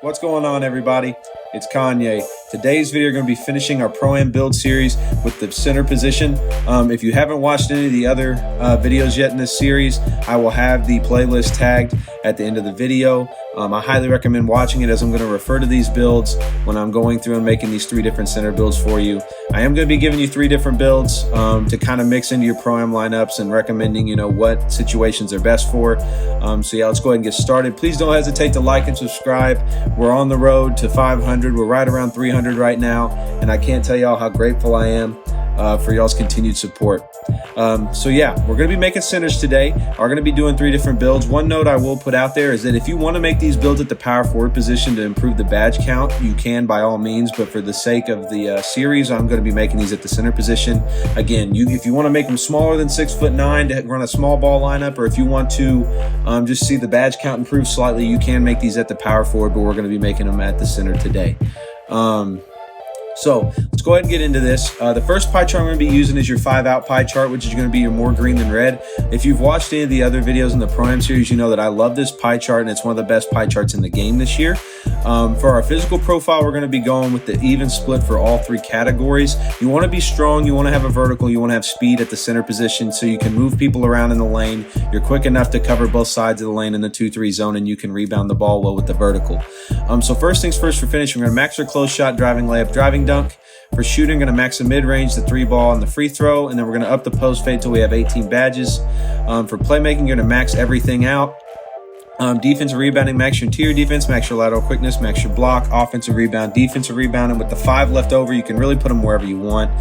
What's going on, everybody? It's Kanye. Today's video, we're going to be finishing our Pro-Am build series with the center position. If you haven't watched any of the other videos yet in this series, I will have the playlist tagged at the end of the video. I highly recommend watching it, as I'm going to refer to these builds when I'm going through and making these three different center builds for you. I am going to be giving you three different builds to kind of mix into your Pro-Am lineups and recommending, what situations are best for. So yeah, let's go ahead and get started. Please don't hesitate to like and subscribe. We're on the road to 500. We're right around 300 right now, and I can't tell y'all how grateful I am for y'all's continued support. So yeah, we're going to be making centers today. We're going to be doing three different builds. One note I will put out there is that if you want to make these builds at the power forward position to improve the badge count, you can by all means, but for the sake of the series, I'm going to be making these at the center position. Again, if you want to make them smaller than 6'9" to run a small ball lineup, or if you want to just see the badge count improve slightly, you can make these at the power forward, but we're going to be making them at the center today. So let's go ahead and get into this. The first pie chart I'm going to be using is your 5-out pie chart, which is going to be your more green than red. If you've watched any of the other videos in the Pro-Am series, you know that I love this pie chart, and it's one of the best pie charts in the game this year. For our physical profile, we're going to be going with the even split for all three categories. You want to be strong, you want to have a vertical, you want to have speed at the center position so you can move people around in the lane. You're quick enough to cover both sides of the lane in the 2-3 zone, and you can rebound the ball well with the vertical. So first things first, for finish, we're going to max our close shot, driving layup, driving dunk. For shooting, we're going to max the mid-range, the 3-ball, and the free throw, and then we're going to up the post fade till we have 18 badges. For playmaking, you're going to max everything out. Defensive rebounding, max your interior defense, max your lateral quickness, max your block, offensive rebound, defensive rebound, and with the 5 left over, you can really put them wherever you want.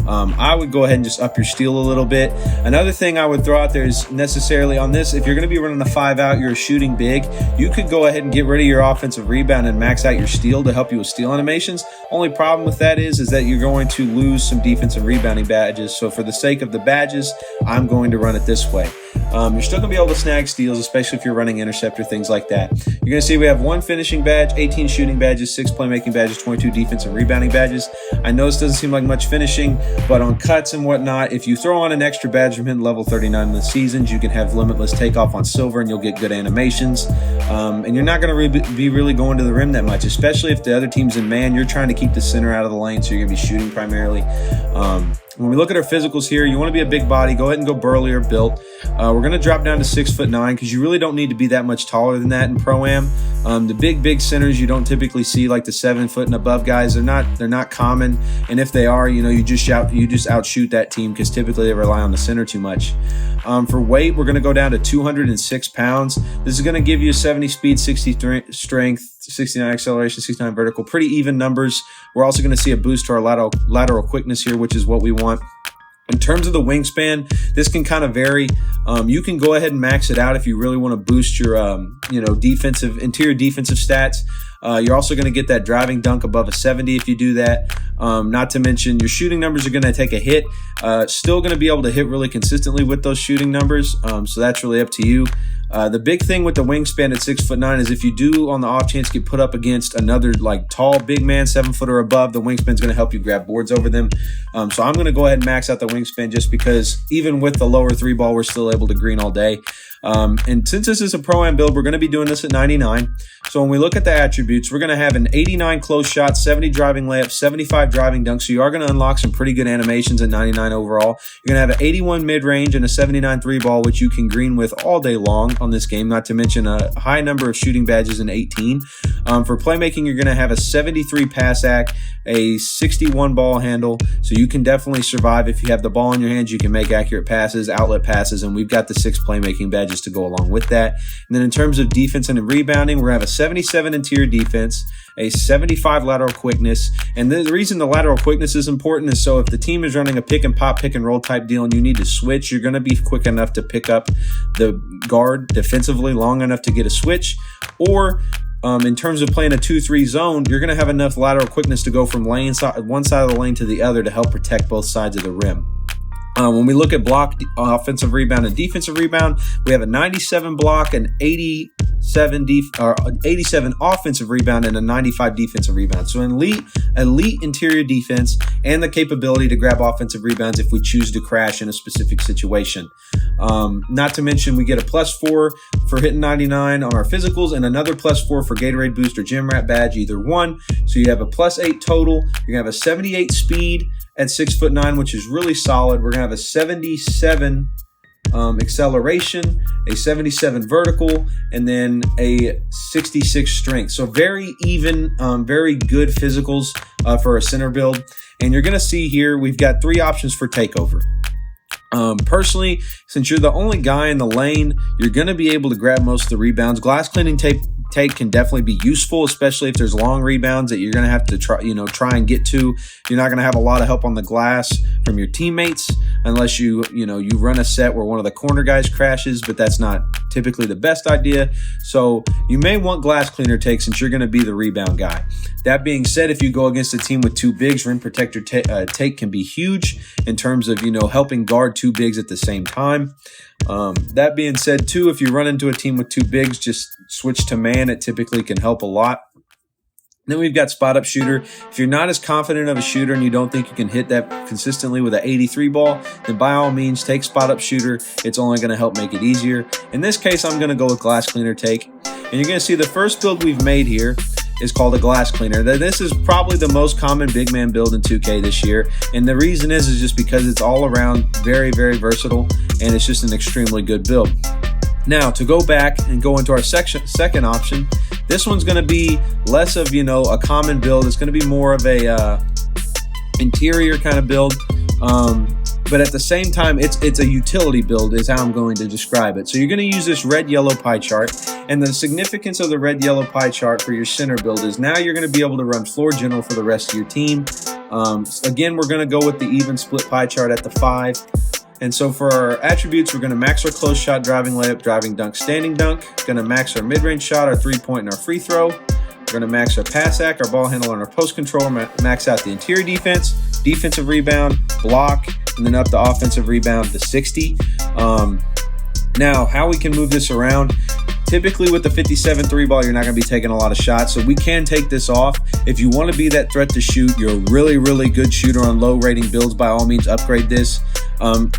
I would go ahead and just up your steal a little bit. Another thing I would throw out there is necessarily on this, if you're going to be running a 5-out, you're shooting big, you could go ahead and get rid of your offensive rebound and max out your steal to help you with steal animations. Only problem with that is that you're going to lose some defensive rebounding badges. So for the sake of the badges, I'm going to run it this way. You're still going to be able to snag steals, especially if you're running interceptor, things like that. You're going to see we have 1 finishing badge, 18 shooting badges, 6 playmaking badges, 22 defensive rebounding badges. I know this doesn't seem like much finishing, but on cuts and whatnot, if you throw on an extra badge from hitting level 39 in the seasons, you can have limitless takeoff on silver and you'll get good animations. And you're not going to be really going to the rim that much, especially if the other team's in man. You're trying to keep the center out of the lane, so you're going to be shooting primarily. When we look at our physicals here, you want to be a big body, go ahead and go burly or built. We're going to drop down to 6'9" because you really don't need to be that much taller than that in Pro-Am. The big centers you don't typically see, like the 7 foot and above guys. They're not common, and if they are, you just outshoot that team because typically they rely on the center too much. For weight, we're going to go down to 206 pounds. This is going to give you 70 speed, 60 strength, 69 acceleration, 69 vertical, pretty even numbers. We're also going to see a boost to our lateral quickness here, which is what we want. In terms of the wingspan, this can kind of vary. You can go ahead and max it out if you really want to boost your, interior defensive stats. You're also going to get that driving dunk above a 70 if you do that. Not to mention your shooting numbers are going to take a hit. Still going to be able to hit really consistently with those shooting numbers. So that's really up to you. The big thing with the wingspan at 6'9" is if you do on the off chance get put up against another like tall big man, 7 foot or above, the wingspan is going to help you grab boards over them. So I'm going to go ahead and max out the wingspan just because even with the lower 3-ball, we're still able to green all day. And since this is a Pro-Am build, we're going to be doing this at 99. So when we look at the attributes, we're going to have an 89 close shot, 70 driving layup, 75 driving dunk. So you are going to unlock some pretty good animations at 99 overall. You're going to have an 81 mid-range and a 79 3-ball, which you can green with all day long on this game, not to mention a high number of shooting badges in 18. For playmaking, you're going to have a 73 pass act, a 61 ball handle. So you can definitely survive. If you have the ball in your hands, you can make accurate passes, outlet passes, and we've got the 6 playmaking badges to go along with that. And then in terms of defense and rebounding, we're going to have a 77 interior defense, a 75 lateral quickness. And the reason the lateral quickness is important is so if the team is running a pick and pop, pick and roll type deal and you need to switch, you're going to be quick enough to pick up the guard defensively long enough to get a switch. Or in terms of playing a 2-3 zone, you're going to have enough lateral quickness to go from one side of the lane to the other to help protect both sides of the rim. When we look at block, offensive rebound, and defensive rebound, we have a 97 block, an 87 offensive rebound, and a 95 defensive rebound. So elite interior defense and the capability to grab offensive rebounds if we choose to crash in a specific situation. Not to mention, we get a +4 for hitting 99 on our physicals and another +4 for Gatorade Boost or Gym Rat badge, either one. So you have a +8 total. You're going to have a 78 speed at 6'9", which is really solid. We're going to have a 77 acceleration, a 77 vertical, and then a 66 strength. So very even, very good physicals for a center build. And you're going to see here, we've got 3 options for takeover. Personally, since you're the only guy in the lane, you're going to be able to grab most of the rebounds. Glass cleaning take can definitely be useful, especially if there's long rebounds that you're going to have to try and get to. You're not going to have a lot of help on the glass from your teammates unless you run a set where one of the corner guys crashes, but that's not typically the best idea. So you may want glass cleaner take since you're going to be the rebound guy. That being said, if you go against a team with 2 bigs, rim protector take can be huge in terms of helping guard 2 bigs at the same time. That being said, too, if you run into a team with 2 bigs, just switch to man. It typically can help a lot. Then we've got spot up shooter. If you're not as confident of a shooter and you don't think you can hit that consistently with an 83 ball, then by all means take spot up shooter. It's only going to help make it easier. In this case, I'm going to go with glass cleaner take. And you're going to see the first build we've made here is called a glass cleaner. This is probably the most common big man build in 2K this year. And the reason is just because it's all around very, very versatile, and it's just an extremely good build. Now, to go back and go into our second option, this one's going to be less of, a common build. It's going to be more of a interior kind of build. But at the same time, it's a utility build is how I'm going to describe it. So you're going to use this red-yellow pie chart. And the significance of the red-yellow pie chart for your center build is now you're going to be able to run floor general for the rest of your team. Again, we're going to go with the even split pie chart at the 5. And so for our attributes, we're going to max our close shot, driving layup, driving dunk, standing dunk. Going to max our mid-range shot, our 3-point, and our free throw. We're going to max our pass act, our ball handle, and our post control. Max out the interior defense, defensive rebound, block, and then up the offensive rebound to 60. Now, how we can move this around. Typically with the 57 3 ball, you're not going to be taking a lot of shots, so we can take this off. If you want to be that threat to shoot, you're a really, really good shooter on low rating builds, by all means upgrade this.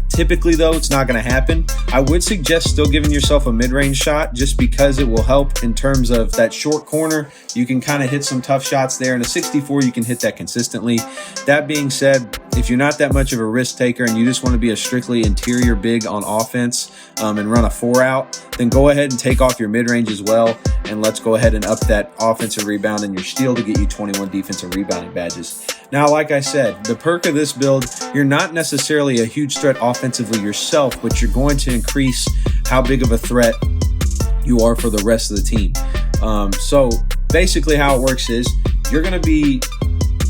Typically though, it's not going to happen. I would suggest still giving yourself a mid-range shot just because it will help in terms of that short corner. You can kind of hit some tough shots there. In a 64, you can hit that consistently. That being said, if you're not that much of a risk taker and you just want to be a strictly interior big on offense and run a 4-out, then go ahead and take off your mid-range as well. And let's go ahead and up that offensive rebound and your steal to get you 21 defensive rebounding badges. Now, like I said, the perk of this build, you're not necessarily a huge threat offensively yourself, but you're going to increase how big of a threat you are for the rest of the team. So basically how it works is you're going to be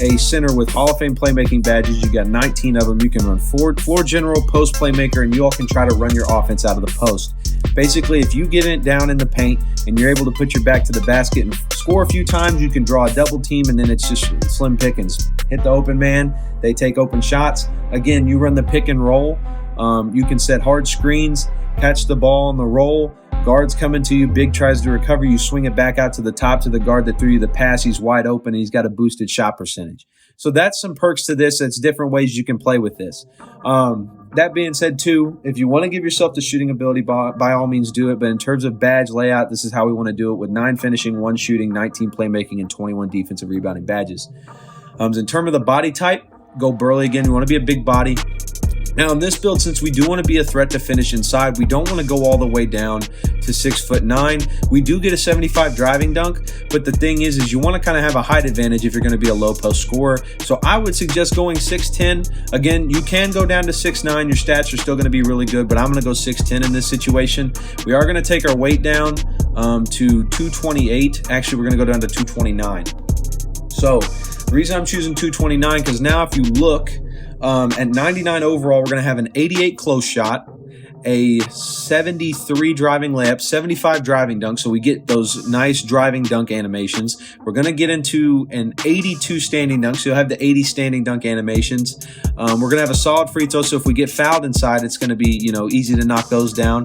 a center with Hall of Fame playmaking badges. You got 19 of them. You can run floor general, post playmaker, and you all can try to run your offense out of the post. Basically, if you get it down in the paint and you're able to put your back to the basket and score a few times, you can draw a double team, and then it's just slim pickings. Hit the open man, they take open shots. Again, you run the pick and roll. You can set hard screens, catch the ball on the roll. Guard's coming to you, big tries to recover. You swing it back out to the top to the guard that threw you the pass. He's wide open, and he's got a boosted shot percentage. So that's some perks to this. That's different ways you can play with this. That being said, too, if you want to give yourself the shooting ability, by all means do it. But in terms of badge layout, this is how we want to do it with 9 finishing, 1 shooting, 19 playmaking, and 21 defensive rebounding badges. In terms of the body type, go burly again. We want to be a big body. Now in this build, since we do want to be a threat to finish inside, we don't want to go all the way down to 6'9". We do get a 75 driving dunk, but the thing is you want to kind of have a height advantage if you're going to be a low post scorer. So I would suggest going 6'10". Again, you can go down to 6'9". Your stats are still going to be really good, but I'm going to go 6'10" in this situation. We are going to take our weight down to 228. Actually, we're going to go down to 229. So the reason I'm choosing 229, because now if you look, at 99 overall, we're going to have an 88 close shot, a 73 driving layup, 75 driving dunk, so we get those nice driving dunk animations. We're going to get into an 82 standing dunk, so you'll have the 80 standing dunk animations. We're going to have a solid free throw, so if we get fouled inside, it's going to be, easy to knock those down.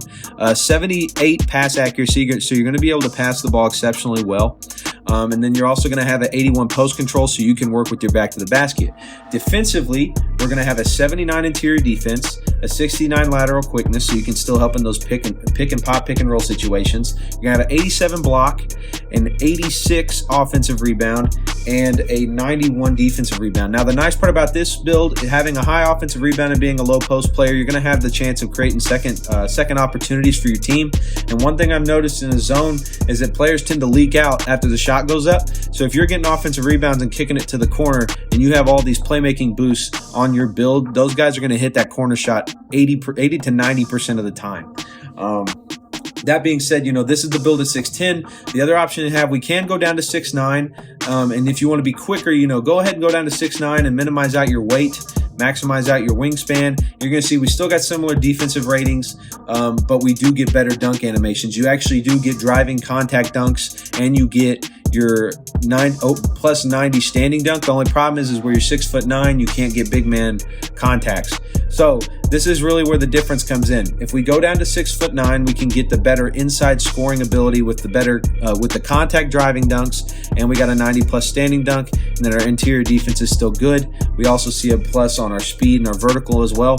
78 pass accuracy, so you're going to be able to pass the ball exceptionally well. And then you're also going to have an 81 post control, so you can work with your back to the basket. Defensively, we're going to have a 79 interior defense, a 69 lateral quickness, so you can still help in those pick and pop, pick and roll situations. You're going to have an 87 block, an 86 offensive rebound, and a 91 defensive rebound. Now, the nice part about this build, having a high offensive rebound and being a low post player, you're going to have the chance of creating second opportunities for your team. And one thing I've noticed in the zone is that players tend to leak out after the shot goes up. So if you're getting offensive rebounds and kicking it to the corner and you have all these playmaking boosts on your build, those guys are going to hit that corner shot 80 to 90% of the time. That being said, this is the build at 6'10". The other option you have, we can go down to 6'9". And if you want to be quicker, go ahead and go down to 6'9" and minimize out your weight, maximize out your wingspan. You're going to see we still got similar defensive ratings, but we do get better dunk animations. You actually do get driving contact dunks, and you get your plus 90 standing dunk. The only problem is where you're 6'9", you can't get big man contacts. So this is really where the difference comes in. If we go down to 6'9", we can get the better inside scoring ability with the better with the contact driving dunks, and we got a 90 plus standing dunk, and then our interior defense is still good. We also see a plus on our speed and our vertical as well.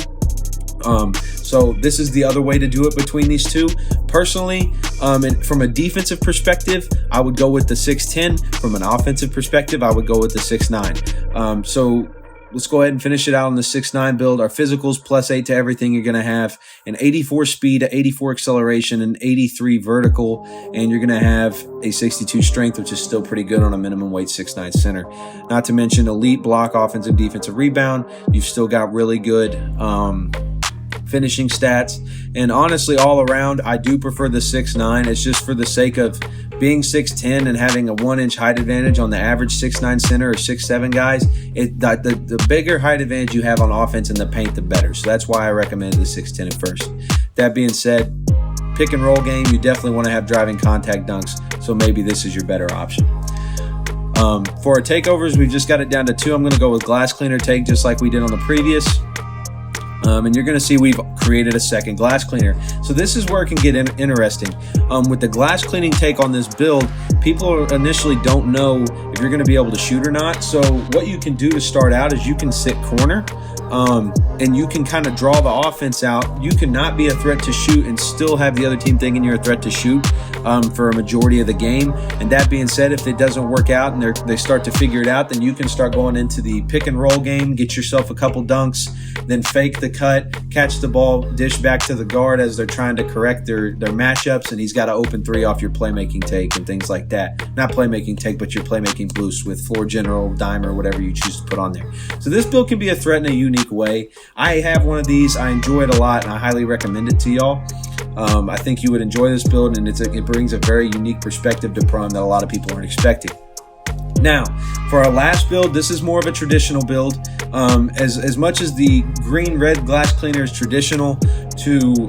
So this is the other way to do it between these two. Personally, and from a defensive perspective, I would go with the 6'10". From an offensive perspective, I would go with the 6'9". So let's go ahead and finish it out on the 6'9" build. Our physicals +8 to everything. You're going to have an 84 speed, an 84 acceleration, an 83 vertical, and you're going to have a 62 strength, which is still pretty good on a minimum weight 6'9" center. Not to mention elite block, offensive, defensive rebound. You've still got really good finishing stats, and honestly, all around, I do prefer the 6'9". It's just for the sake of being 6'10" and having a 1-inch height advantage on the average 6'9" center or 6'7" guys. The bigger height advantage you have on offense in the paint, the better. So that's why I recommended the 6'10" at first. That being said, pick and roll game, you definitely want to have driving contact dunks, so maybe this is your better option. For our takeovers, we've just got it down to 2. I'm going to go with glass cleaner take, just like we did on the previous. And you're going to see we've created a second glass cleaner. So this is where it can get interesting. With the glass cleaning take on this build, people initially don't know if you're going to be able to shoot or not. So what you can do to start out is you can sit corner, and you can kind of draw the offense out. You cannot be a threat to shoot and still have the other team thinking you're a threat to shoot for a majority of the game. And that being said, if it doesn't work out and they start to figure it out, then you can start going into the pick and roll game, get yourself a couple dunks, then fake the cut, catch the ball, dish back to the guard as they're trying to correct their matchups, and he's got to open 3 off your playmaking take and things like that. Not playmaking take, but your playmaking boost with floor general, dimer, whatever you choose to put on there. So this build can be a threat in a unique way. I have one of these. I enjoy it a lot, and I highly recommend it to y'all. I think you would enjoy this build, and it brings a very unique perspective to Prime that a lot of people aren't expecting. Now, for our last build, this is more of a traditional build. As much as the green-red glass cleaner is traditional to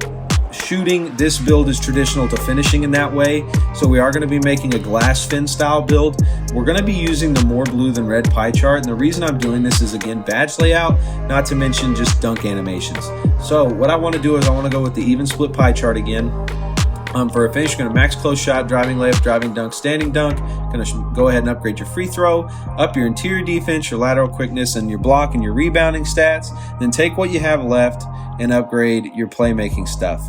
shooting, this build is traditional to finishing in that way. So we are going to be making a glass fin style build. We're going to be using the more blue than red pie chart. And the reason I'm doing this is, again, badge layout, not to mention just dunk animations. So what I want to do is I want to go with the even split pie chart again. For a finish, you're going to max close shot, driving layup, driving dunk, standing dunk. Going to go ahead and upgrade your free throw, up your interior defense, your lateral quickness, and your block and your rebounding stats. Then take what you have left and upgrade your playmaking stuff.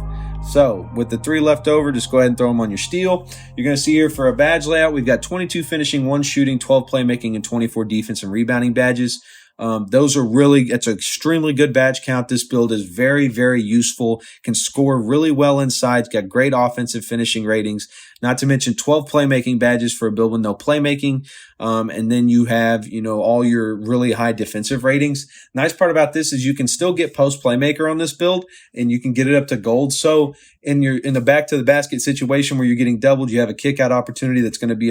So with the 3 left over, just go ahead and throw them on your steal. You're going to see here for a badge layout, we've got 22 finishing, 1 shooting, 12 playmaking, and 24 defense and rebounding badges. It's an extremely good badge count. This build is very, very useful, can score really well inside. It's got great offensive finishing ratings, not to mention 12 playmaking badges for a build with no playmaking. And then you have, all your really high defensive ratings. Nice part about this is you can still get post playmaker on this build, and you can get it up to gold. So in the back to the basket situation where you're getting doubled, you have a kick out opportunity that's going to be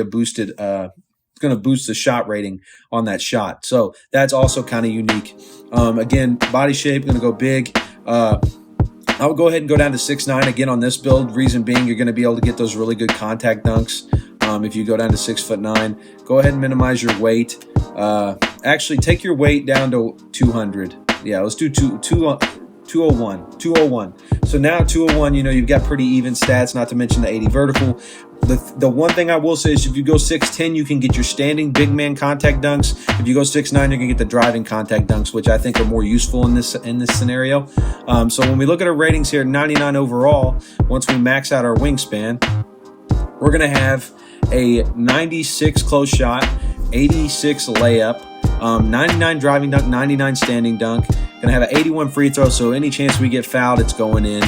going to boost the shot rating on that shot. So that's also kind of unique. Again, body shape, going to go big. I would go ahead and go down to 6'9" again on this build. Reason being, you're going to be able to get those really good contact dunks. If you go down to 6'9", go ahead and minimize your weight. Actually, take your weight down to 200. Yeah, let's do 201. So now 201, you've got pretty even stats, not to mention the 80 vertical. The one thing I will say is if you go 6'10", you can get your standing big man contact dunks. If you go 6'9", you're going to get the driving contact dunks, which I think are more useful in this scenario. So when we look at our ratings here, 99 overall, once we max out our wingspan, we're going to have a 96 close shot, 86 layup, 99 driving dunk, 99 standing dunk. Going to have an 81 free throw, so any chance we get fouled, it's going in.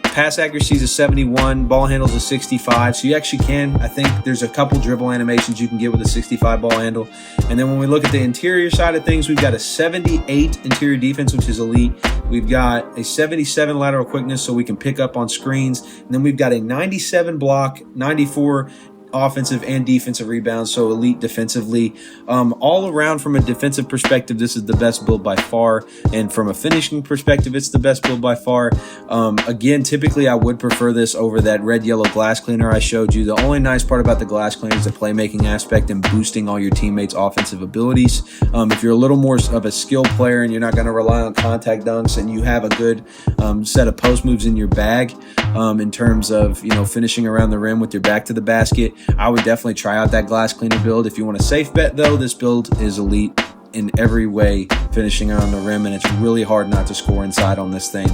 Pass accuracy is a 71, ball handles a 65. So you actually can, I think there's a couple dribble animations you can get with a 65 ball handle. And then when we look at the interior side of things, we've got a 78 interior defense, which is elite. We've got a 77 lateral quickness, so we can pick up on screens. And then we've got a 97 block, 94 offensive and defensive rebounds, so elite defensively. All around from a defensive perspective, this is the best build by far, and from a finishing perspective, it's the best build by far. Again, typically I would prefer this over that red yellow glass cleaner I showed you. The only nice part about the glass cleaner is the playmaking aspect and boosting all your teammates' offensive abilities. If you're a little more of a skill player and you're not going to rely on contact dunks, and you have a good set of post moves in your bag in terms of finishing around the rim with your back to the basket, I would definitely try out that glass cleaner build. If you want a safe bet, though, this build is elite in every way, finishing around the rim, and it's really hard not to score inside on this thing.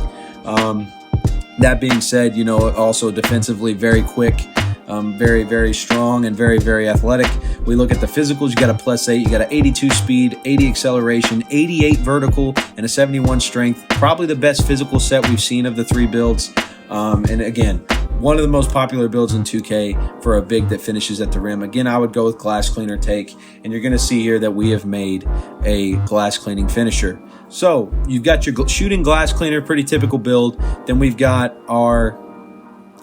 That being said, also defensively very quick, very, very strong, and very, very athletic. We look at the physicals, you got a +8, you got an 82 speed, 80 acceleration, 88 vertical, and a 71 strength. Probably the best physical set we've seen of the three builds. And again, one of the most popular builds in 2K for a big that finishes at the rim. Again, I would go with glass cleaner take, and you're going to see here that we have made a glass cleaning finisher. So you've got your shooting glass cleaner, pretty typical build. Then we've got our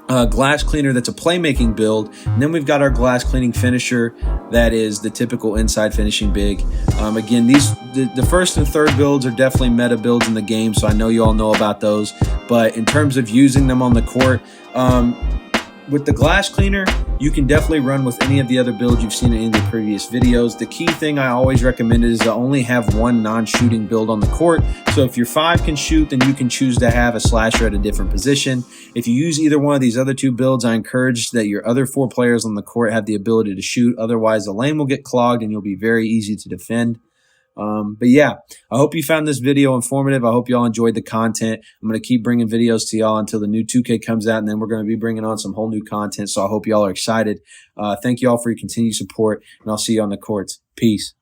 glass cleaner that's a playmaking build, and then we've got our glass cleaning finisher that is the typical inside finishing big. Again, the first and third builds are definitely meta builds in the game, so I know you all know about those, but in terms of using them on the court, with the glass cleaner, you can definitely run with any of the other builds you've seen in any of the previous videos. The key thing I always recommend is to only have one non-shooting build on the court. So if your 5 can shoot, then you can choose to have a slasher at a different position. If you use either one of these other two builds, I encourage that your other 4 players on the court have the ability to shoot. Otherwise, the lane will get clogged and you'll be very easy to defend. But yeah, I hope you found this video informative. I hope y'all enjoyed the content. I'm going to keep bringing videos to y'all until the new 2K comes out, and then we're going to be bringing on some whole new content. So I hope y'all are excited. Thank y'all for your continued support, and I'll see you on the courts. Peace.